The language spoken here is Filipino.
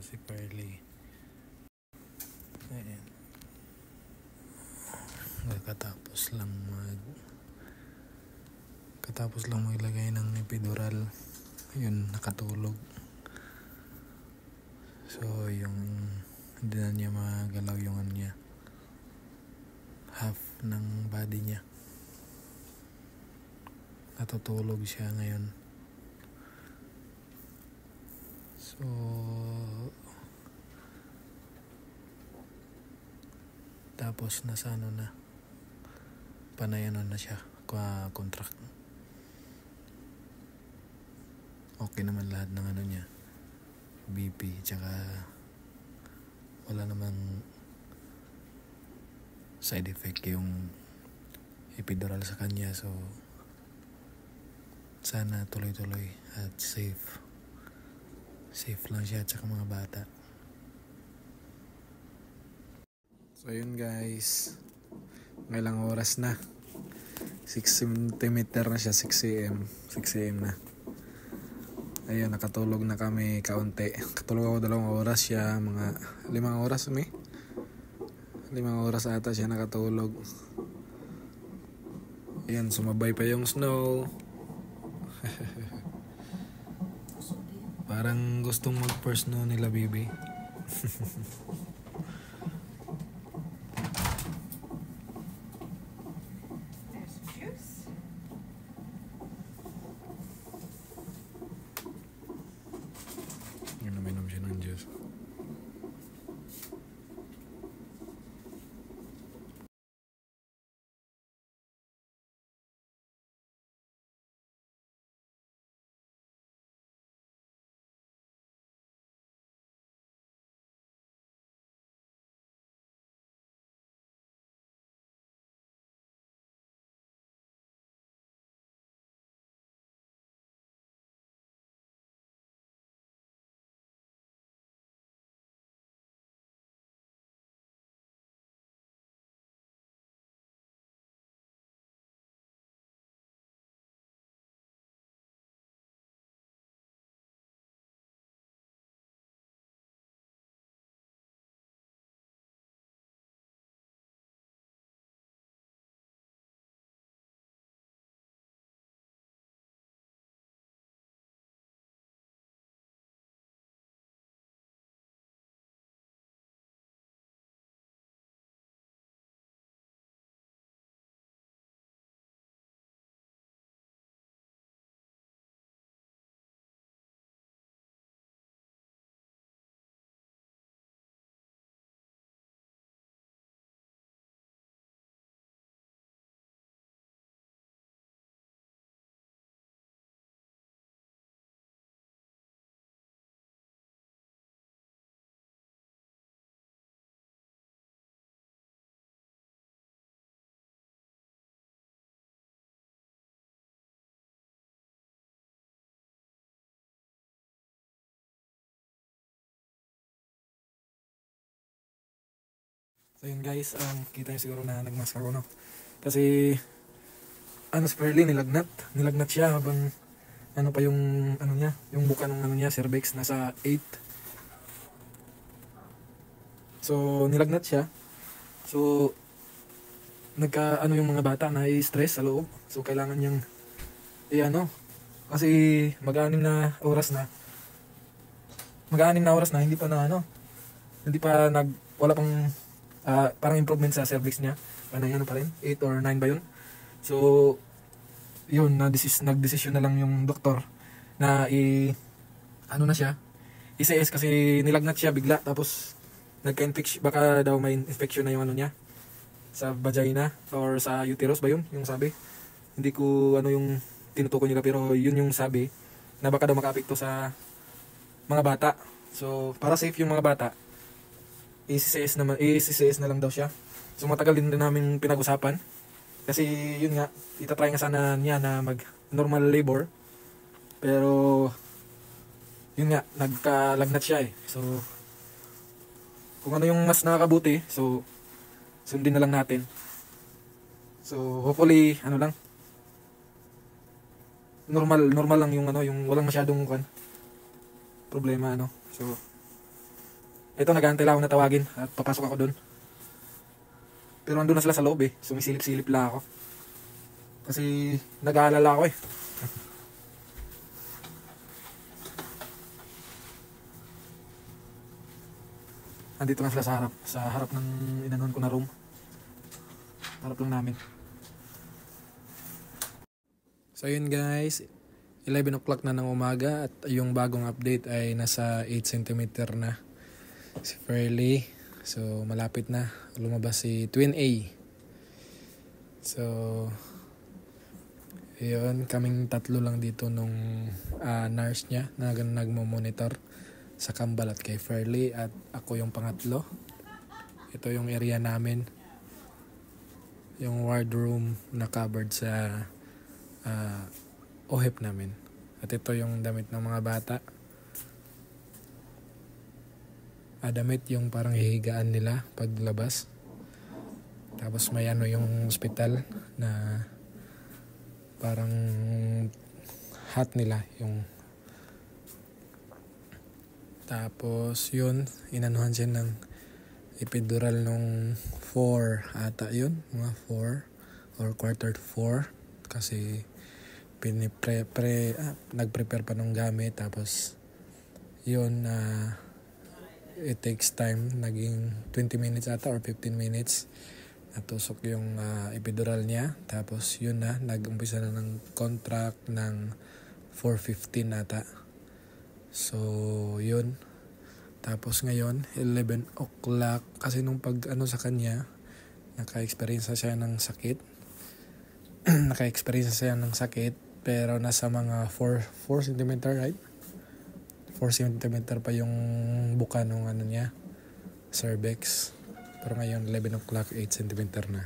si Pearly. Ayan. Katapos lang maglagay ng epidural. Yun, nakatulog. So, yung hindi na niya magalaw yung ano niya. Half ng body niya. Natutulog siya ngayon. So, tapos nasa ano na, panay ano na siya, contract. Okay naman lahat ng ano niya, BP, tsaka wala namang side effect yung epidural sa kanya. So, sana tuloy-tuloy at safe lang siya at saka mga bata. So yun guys, ngayong oras na, 6 cm na siya, 6 am na. Ayun, nakatulog na kami kaunti. Katulog ako 2 oras, siya mga 5 oras 5 oras ata siya nakatulog. Ayan, sumabay pa yung snow. Parang gustong mag-first snow nila, baby. Uminom siya ng juice. So yun guys, kita nyo siguro na nagmask ako, no? Kasi si Pearly nilagnat siya habang ano pa yung ano niya, yung buka ng ano niya, cervix nasa 8. So nilagnat siya. So nagka yung mga bata na stress sa loob. So kailangan niyang kasi mag-6 na oras na. Hindi pa wala pang parang improvement sa cervix niya. Panay pa rin, 8 or 9 ba yun? So yun, nagdesisyon na lang yung doktor na i-CS kasi nilagnat siya bigla, tapos nagka-infection, baka daw may infection na yung niya sa vagina or sa uterus ba yun, yung sabi. Hindi ko yung tinutukoy nila, pero yun yung sabi na baka daw makaapekto sa mga bata. So para safe yung mga bata, i-CS na lang daw siya. So matagal din namin pinag-usapan. Kasi yun nga, itatry nga sana niya na mag normal labor. Pero yun nga, nagkalagnat siya eh. So kung ano yung mas nakakabuti, so sundin na lang natin. So hopefully normal lang yung yung walang masyadong problema So Ito, nag-aantay lang ako na tawagin at papasok ako doon. Pero andun na sila sa loob eh. Sumisilip-silip lang ako. Kasi nag-aalala ako eh. Andito na sila sa harap ng inanon ko na room. Harap lang namin. So yun guys, 11 o'clock na ng umaga at yung bagong update ay nasa 8 cm na si Fairly. So malapit na lumabas si Twin A. So yun, kaming tatlo lang dito nung nurse niya na nagmo-monitor sa kambal at kay Fairly at ako yung pangatlo. Ito yung area namin. Yung wardroom na covered sa OHIP namin. At ito yung damit ng mga bata. Damit yung parang hihigaan nila paglabas. Tapos may ano yung hospital na parang hot nila yung. Tapos yun, inanuhan siya ng epidural nung 4 ata yun, mga 4 or quarter to 4 kasi nag-prepare pa nung gamit. Tapos yun, it takes time, naging 20 minutes ata or 15 minutes natusok yung epidural niya. Tapos yun na, nag-umpisa na ng contract ng 4:15 ata. So yun, tapos ngayon 11 o'clock kasi nung pag sa kanya naka-experience siya ng sakit. Naka-experience siya ng sakit pero nasa mga 4 cm, right? 4 cm pa yung buka nung niya, cervix. Pero ngayon 11 o'clock 8 cm na.